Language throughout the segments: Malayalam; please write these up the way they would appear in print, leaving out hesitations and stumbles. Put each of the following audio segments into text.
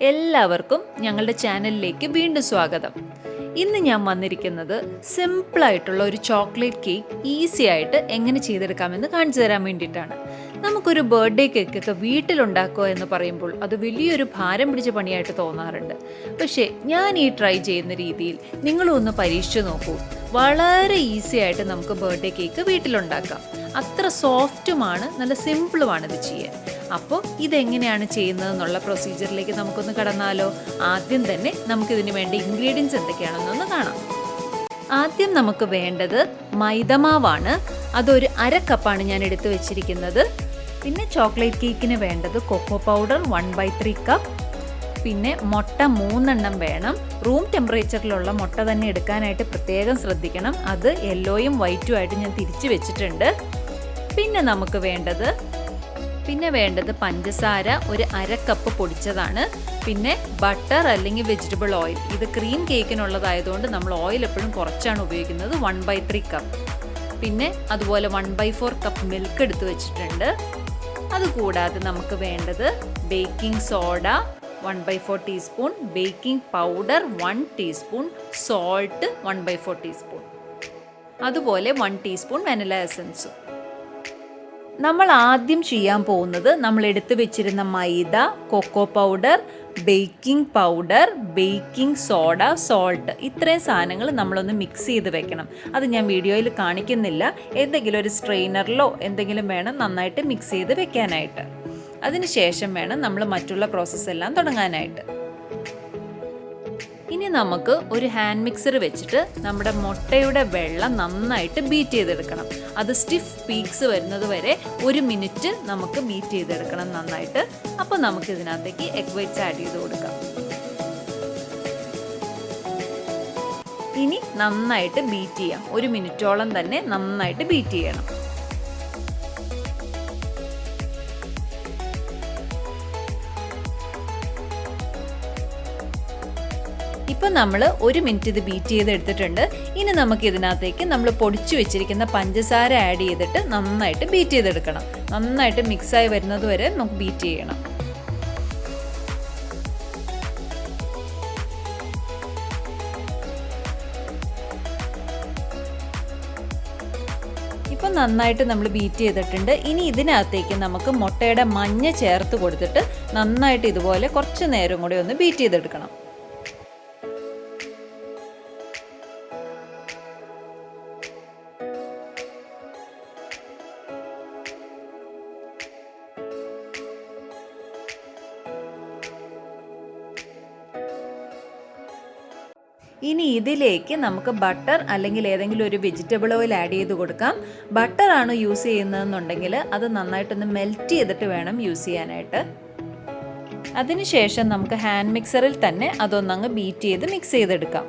എല്ലാവർക്കും ഞങ്ങളുടെ ചാനലിലേക്ക് വീണ്ടും സ്വാഗതം. ഇന്ന് ഞാൻ വന്നിരിക്കുന്നത് സിമ്പിളായിട്ടുള്ള ഒരു ചോക്ലേറ്റ് കേക്ക് ഈസി ആയിട്ട് എങ്ങനെ ചെയ്തെടുക്കാമെന്ന് കാണിച്ചു തരാൻ വേണ്ടിയിട്ടാണ്. നമുക്കൊരു ബർത്ത്ഡേ കേക്കൊക്കെ വീട്ടിലുണ്ടാക്കുക എന്ന് പറയുമ്പോൾ അത് വലിയൊരു ഭാരം പിടിച്ച പണിയായിട്ട് തോന്നാറുണ്ട്. പക്ഷേ ഞാൻ ഈ ട്രൈ ചെയ്യുന്ന രീതിയിൽ നിങ്ങളും ഒന്ന് പരീക്ഷിച്ച് നോക്കൂ. വളരെ ഈസി ആയിട്ട് നമുക്ക് ബർത്ത്ഡേ കേക്ക് വീട്ടിലുണ്ടാക്കാം. അത്ര സോഫ്റ്റുമാണ്, നല്ല സിമ്പിളുമാണ് ഇത് ചെയ്യാൻ. അപ്പോൾ ഇതെങ്ങനെയാണ് ചെയ്യുന്നതെന്നുള്ള പ്രൊസീജിയറിലേക്ക് നമുക്കൊന്ന് കടന്നാലോ? ആദ്യം തന്നെ നമുക്കിതിന് വേണ്ട ഇൻഗ്രീഡിയൻസ് എന്തൊക്കെയാണെന്നൊന്ന് കാണാം. ആദ്യം നമുക്ക് വേണ്ടത് മൈദമാവാണ്. അതൊരു 1/2 കപ്പാണ് ഞാൻ എടുത്തു വെച്ചിരിക്കുന്നത്. പിന്നെ ചോക്ലേറ്റ് കേക്കിന് വേണ്ടത് കൊക്കോ പൗഡർ 1/3 കപ്പ്. പിന്നെ മുട്ട 3 എണ്ണം വേണം. റൂം ടെമ്പറേച്ചറിലുള്ള മുട്ട തന്നെ എടുക്കാനായിട്ട് പ്രത്യേകം ശ്രദ്ധിക്കണം. അത് യെല്ലോയും വൈറ്റും ആയിട്ട് ഞാൻ തിരിച്ചു വെച്ചിട്ടുണ്ട്. പിന്നെ നമുക്ക് വേണ്ടത് പഞ്ചസാര ഒരു 1/2 കപ്പ് പൊടിച്ചതാണ്. പിന്നെ ബട്ടർ അല്ലെങ്കിൽ വെജിറ്റബിൾ ഓയിൽ. ഇത് ക്രീം കേക്കിനുള്ളതായതുകൊണ്ട് നമ്മൾ ഓയിൽ എപ്പോഴും കുറച്ചാണ് ഉപയോഗിക്കുന്നത്, 1/3 കപ്പ്. പിന്നെ അതുപോലെ 1/4 കപ്പ് മിൽക്ക് എടുത്ത് വെച്ചിട്ടുണ്ട്. അതുകൂടാതെ നമുക്ക് വേണ്ടത് baking soda 1/4 teaspoon, baking powder 1 teaspoon, salt 1/4 teaspoon, അതുപോലെ 1 ടീസ്പൂൺ വാനില എസൻസും. നമ്മൾ ആദ്യം ചെയ്യാൻ പോകുന്നത് നമ്മൾ എടുത്തു വെച്ചിരുന്ന maida, cocoa powder, baking powder, baking soda, salt, ഇത്രയും സാധനങ്ങൾ നമ്മളൊന്ന് മിക്സ് ചെയ്ത് വെക്കണം. അത് ഞാൻ വീഡിയോയിൽ കാണിക്കുന്നില്ല. എന്തെങ്കിലും ഒരു സ്ട്രെയിനറിലോ എന്തെങ്കിലും വേണം നന്നായിട്ട് മിക്സ് ചെയ്ത് വെക്കാനായിട്ട്. അതിന് ശേഷം വേണം നമ്മൾ മറ്റുള്ള പ്രോസസ്സ് എല്ലാം തുടങ്ങാനായിട്ട്. ഇനി നമുക്ക് ഒരു ഹാൻഡ് മിക്സർ വെച്ചിട്ട് നമ്മുടെ മുട്ടയുടെ വെള്ളം നന്നായിട്ട് ബീറ്റ് ചെയ്തെടുക്കണം. അത് സ്റ്റിഫ് പീക്സ് വരുന്നത് വരെ 1 മിനിറ്റ് നമുക്ക് ബീറ്റ് ചെയ്തെടുക്കണം നന്നായിട്ട്. അപ്പോൾ നമുക്ക് ഇതിനകത്തേക്ക് എഗ് വൈറ്റ്സ് ആഡ് ചെയ്ത് കൊടുക്കാം. ഇനി നന്നായിട്ട് ബീറ്റ് ചെയ്യാം. 1 മിനിറ്റോളം തന്നെ നന്നായിട്ട് ബീറ്റ് ചെയ്യണം. ഇപ്പം നമ്മൾ 1 മിനിറ്റ് ഇത് ബീറ്റ് ചെയ്തെടുത്തിട്ടുണ്ട്. ഇനി നമുക്ക് ഇതിനകത്തേക്ക് നമ്മൾ പൊടിച്ചു വെച്ചിരിക്കുന്ന പഞ്ചസാര ആഡ് ചെയ്തിട്ട് നന്നായിട്ട് ബീറ്റ് ചെയ്തെടുക്കണം. നന്നായിട്ട് മിക്സായി വരുന്നത് വരെ നമുക്ക് ബീറ്റ് ചെയ്യണം. ഇപ്പം നന്നായിട്ട് നമ്മൾ ബീറ്റ് ചെയ്തിട്ടുണ്ട്. ഇനി ഇതിനകത്തേക്ക് നമുക്ക് മുട്ടയുടെ മഞ്ഞ ചേർത്ത് കൊടുത്തിട്ട് നന്നായിട്ട് ഇതുപോലെ കുറച്ച് നേരം കൂടി ഒന്ന് ബീറ്റ് ചെയ്തെടുക്കണം. ഇനി ഇതിലേക്ക് നമുക്ക് ബട്ടർ അല്ലെങ്കിൽ ഏതെങ്കിലും ഒരു വെജിറ്റബിൾ ഓയിൽ ആഡ് ചെയ്ത് കൊടുക്കാം. ബട്ടറാണ് യൂസ് ചെയ്യുന്നതെന്നുണ്ടെങ്കിൽ അത് നന്നായിട്ടൊന്ന് മെൽറ്റ് ചെയ്തിട്ട് വേണം യൂസ് ചെയ്യാനായിട്ട്. അതിനുശേഷം നമുക്ക് ഹാൻഡ് മിക്സറിൽ തന്നെ അതൊന്നങ്ങ് ബീറ്റ് ചെയ്ത് മിക്സ് ചെയ്തെടുക്കാം.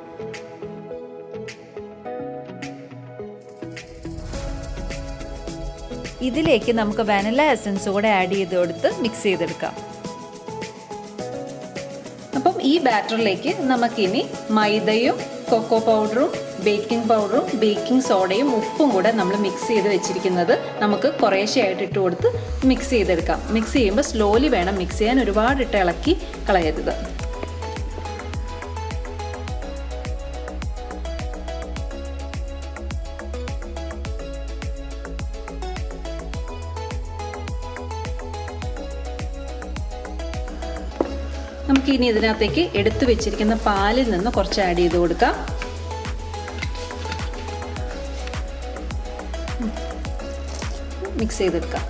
ഇതിലേക്ക് നമുക്ക് വാനില എസൻസ് കൂടെ ആഡ് ചെയ്ത് കൊടുത്ത് മിക്സ് ചെയ്തെടുക്കാം. അപ്പം ഈ ബാറ്ററിലേക്ക് നമുക്കിനി മൈദയും കൊക്കോ പൗഡറും ബേക്കിംഗ് പൗഡറും ബേക്കിംഗ് സോഡയും ഉപ്പും കൂടെ നമ്മൾ മിക്സ് ചെയ്ത് വെച്ചിരിക്കുന്നത് നമുക്ക് കുറേശ്ശെയായിട്ട് ഇട്ട് കൊടുത്ത് മിക്സ് ചെയ്തെടുക്കാം. മിക്സ് ചെയ്യുമ്പോൾ സ്ലോലി വേണം മിക്സ് ചെയ്യാൻ, ഒരുപാട് ഇട്ട് ഇളക്കി കളയരുത്. നമുക്ക് ഇനി ഇതിനകത്തേക്ക് എടുത്തു വെച്ചിരിക്കുന്ന പാലിൽ നിന്ന് കുറച്ച് ആഡ് ചെയ്ത് കൊടുക്കാം. മിക്സ് ചെയ്തെടുക്കാം.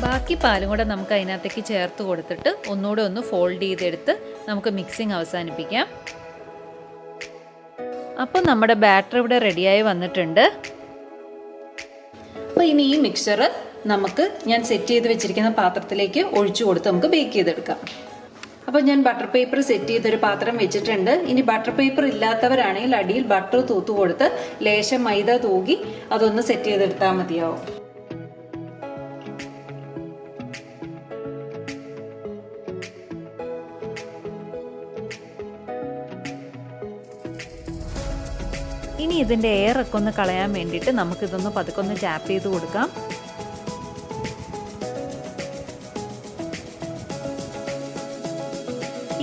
ബാക്കി പാലും കൂടെ നമുക്ക് അതിനകത്തേക്ക് ചേർത്ത് കൊടുത്തിട്ട് ഒന്നുകൂടെ ഒന്ന് ഫോൾഡ് ചെയ്തെടുത്ത് നമുക്ക് മിക്സിങ് അവസാനിപ്പിക്കാം. അപ്പോൾ നമ്മുടെ ബാറ്റർ ഇവിടെ റെഡിയായി വന്നിട്ടുണ്ട്. അപ്പോൾ ഇനി ഈ മിക്സ്ചർ നമുക്ക് ഞാൻ സെറ്റ് ചെയ്ത് വെച്ചിരിക്കുന്ന പാത്രത്തിലേക്ക് ഒഴിച്ചു കൊടുത്ത് നമുക്ക് ബേക്ക് ചെയ്തെടുക്കാം. അപ്പോൾ ഞാൻ ബട്ടർ പേപ്പർ സെറ്റ് ചെയ്തൊരു പാത്രം വെച്ചിട്ടുണ്ട്. ഇനി ബട്ടർ പേപ്പർ ഇല്ലാത്തവരാണെങ്കിൽ അടിയിൽ ബട്ടർ തൂത്ത് കൊടുത്ത് ലേശം മൈദ തൂകി അതൊന്ന് സെറ്റ് ചെയ്തെടുത്താൽ മതിയാവും. ഇനി ഇതിൻ്റെ എയറൊക്കെ ഒന്ന് കളയാൻ വേണ്ടിയിട്ട് നമുക്കിതൊന്ന് പതുക്കെ ഒന്ന് ടാപ്പ് ചെയ്ത് കൊടുക്കാം.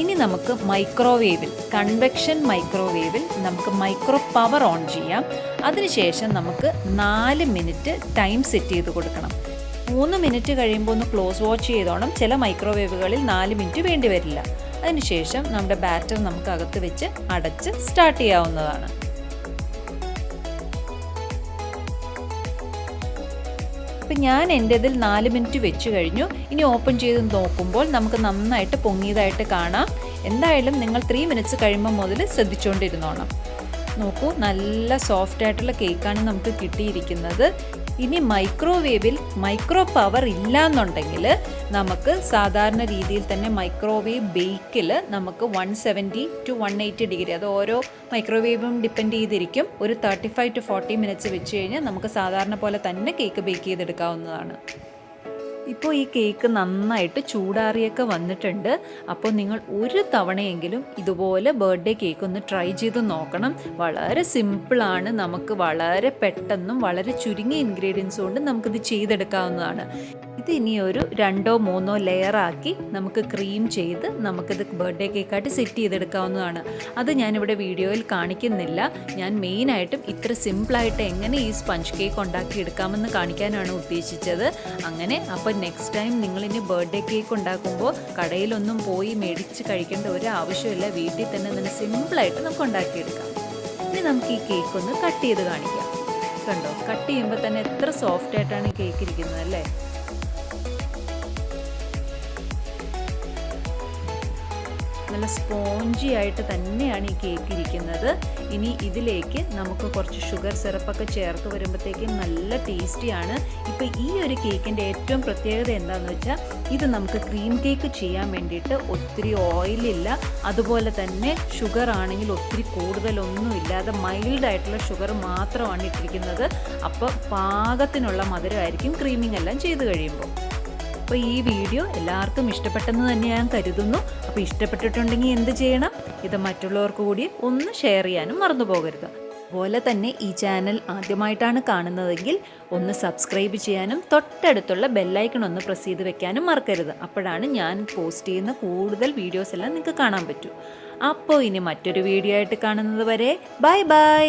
ഇനി നമുക്ക് മൈക്രോവേവിൽ, കൺവെക്ഷൻ മൈക്രോവേവിൽ നമുക്ക് മൈക്രോ പവർ ഓൺ ചെയ്യാം. അതിനുശേഷം നമുക്ക് 4 മിനിറ്റ് ടൈം സെറ്റ് ചെയ്ത് കൊടുക്കണം. 3 മിനിറ്റ് കഴിയുമ്പോൾ ഒന്ന് ക്ലോസ് വാച്ച് ചെയ്തോണം. ചില മൈക്രോവേവുകളിൽ 4 മിനിറ്റ് വേണ്ടി വരില്ല. അതിനുശേഷം നമ്മുടെ ബാറ്റർ നമുക്ക് അകത്ത് വെച്ച് അടച്ച് സ്റ്റാർട്ട് ചെയ്യാവുന്നതാണ്. അപ്പം ഞാൻ എൻ്റെതിൽ 4 മിനിറ്റ് വെച്ച് കഴിഞ്ഞു. ഇനി ഓപ്പൺ ചെയ്ത് നോക്കുമ്പോൾ നമുക്ക് നന്നായിട്ട് പൊങ്ങിയതായിട്ട് കാണാം. എന്തായാലും നിങ്ങൾ 3 മിനിറ്റ്സ് കഴിയുമ്പോൾ മുതൽ ശ്രദ്ധിച്ചുകൊണ്ടിരുന്നോണം. നോക്കൂ, നല്ല സോഫ്റ്റ് ആയിട്ടുള്ള കേക്കാണ് നമുക്ക് കിട്ടിയിരിക്കുന്നത്. ഇനി മൈക്രോവേവിൽ മൈക്രോ പവർ ഇല്ലയെന്നുണ്ടെങ്കിൽ നമുക്ക് സാധാരണ രീതിയിൽ തന്നെ മൈക്രോവേവ് ബേക്കിൽ നമുക്ക് 170 to 180 ഡിഗ്രി, അത് ഓരോ മൈക്രോവേവും ഡിപ്പെൻഡ് ചെയ്തിരിക്കും, ഒരു 35 to 40 മിനിറ്റ്സ് വെച്ച് കഴിഞ്ഞാൽ നമുക്ക് സാധാരണ പോലെ തന്നെ കേക്ക് ബേക്ക് ചെയ്തെടുക്കാവുന്നതാണ്. ഇപ്പോൾ ഈ കേക്ക് നന്നായിട്ട് ചൂടാറിയൊക്കെ വന്നിട്ടുണ്ട്. അപ്പോൾ നിങ്ങൾ ഒരു തവണയെങ്കിലും ഇതുപോലെ ബർത്ത്ഡേ കേക്ക് ഒന്ന് ട്രൈ ചെയ്ത് നോക്കണം. വളരെ സിമ്പിളാണ്. നമുക്ക് വളരെ പെട്ടെന്നും വളരെ ചുരുങ്ങിയ ഇൻഗ്രീഡിയൻസ് കൊണ്ട് നമുക്കിത് ചെയ്തെടുക്കാവുന്നതാണ്. ഇത് ഇനി ഒരു 2-3 ലെയറാക്കി നമുക്ക് ക്രീം ചെയ്ത് നമുക്കിത് ബർത്ത്ഡേ കേക്കായിട്ട് സെറ്റ് ചെയ്തെടുക്കാവുന്നതാണ്. അത് ഞാനിവിടെ വീഡിയോയിൽ കാണിക്കുന്നില്ല. ഞാൻ മെയിനായിട്ടും ഇത്ര സിമ്പിളായിട്ട് എങ്ങനെ ഈ സ്പഞ്ച് കേക്ക് ഉണ്ടാക്കി എടുക്കാമെന്ന് കാണിക്കാനാണ് ഉദ്ദേശിച്ചത്. അങ്ങനെ അപ്പോൾ നെക്സ്റ്റ് ടൈം നിങ്ങളിനി ബർത്ത്ഡേ കേക്ക് ഉണ്ടാക്കുമ്പോൾ കടയിലൊന്നും പോയി മേടിച്ച് കഴിക്കേണ്ട ഒരു ആവശ്യമില്ല. വീട്ടിൽ തന്നെ നല്ല സിമ്പിളായിട്ട് നമുക്ക് ഉണ്ടാക്കിയെടുക്കാം. ഇനി നമുക്ക് ഈ കേക്ക് ഒന്ന് കട്ട് ചെയ്ത് കാണിക്കാം. കണ്ടോ, കട്ട് ചെയ്യുമ്പോൾ തന്നെ എത്ര സോഫ്റ്റ് ആയിട്ടാണ് ഈ കേക്ക് ഇരിക്കുന്നത് അല്ലേ. നല്ല സ്പോഞ്ചി ആയിട്ട് തന്നെയാണ് ഈ കേക്ക് ഇരിക്കുന്നത്. ഇനി ഇതിലേക്ക് നമുക്ക് കുറച്ച് ഷുഗർ സിറപ്പൊക്കെ ചേർത്ത് വരുമ്പോഴത്തേക്കും നല്ല ടേസ്റ്റിയാണ്. ഇപ്പോൾ ഈ ഒരു കേക്കിൻ്റെ ഏറ്റവും പ്രത്യേകത എന്താണെന്ന് വെച്ചാൽ ഇത് നമുക്ക് ക്രീം കേക്ക് ചെയ്യാൻ വേണ്ടിയിട്ട് ഒത്തിരി ഓയിലില്ല, അതുപോലെ തന്നെ ഷുഗർ ആണെങ്കിൽ ഒത്തിരി കൂടുതലൊന്നും ഇല്ലാതെ മൈൽഡായിട്ടുള്ള ഷുഗർ മാത്രമാണ് ഇട്ടിരിക്കുന്നത്. അപ്പോൾ പാകത്തിനുള്ള മധുരമായിരിക്കും ക്രീമിംഗ് എല്ലാം ചെയ്ത് കഴിയുമ്പോൾ. അപ്പോൾ ഈ വീഡിയോ എല്ലാവർക്കും ഇഷ്ടപ്പെട്ടെന്ന് തന്നെ ഞാൻ കരുതുന്നു. അപ്പോൾ ഇഷ്ടപ്പെട്ടിട്ടുണ്ടെങ്കിൽ എന്ത് ചെയ്യണം? ഇത് മറ്റുള്ളവർക്ക് കൂടി ഒന്ന് ഷെയർ ചെയ്യാനും മറന്നു പോകരുത്. അതുപോലെ തന്നെ ഈ ചാനൽ ആദ്യമായിട്ടാണ് കാണുന്നതെങ്കിൽ ഒന്ന് സബ്സ്ക്രൈബ് ചെയ്യാനും തൊട്ടടുത്തുള്ള ബെല്ലൈക്കൺ ഒന്ന് പ്രസ് ചെയ്ത് വെക്കാനും മറക്കരുത്. അപ്പോഴാണ് ഞാൻ പോസ്റ്റ് ചെയ്യുന്ന കൂടുതൽ വീഡിയോസ് എല്ലാം നിങ്ങൾക്ക് കാണാൻ പറ്റൂ. അപ്പോൾ ഇനി മറ്റൊരു വീഡിയോ ആയിട്ട് കാണുന്നത് വരെ ബൈ ബൈ.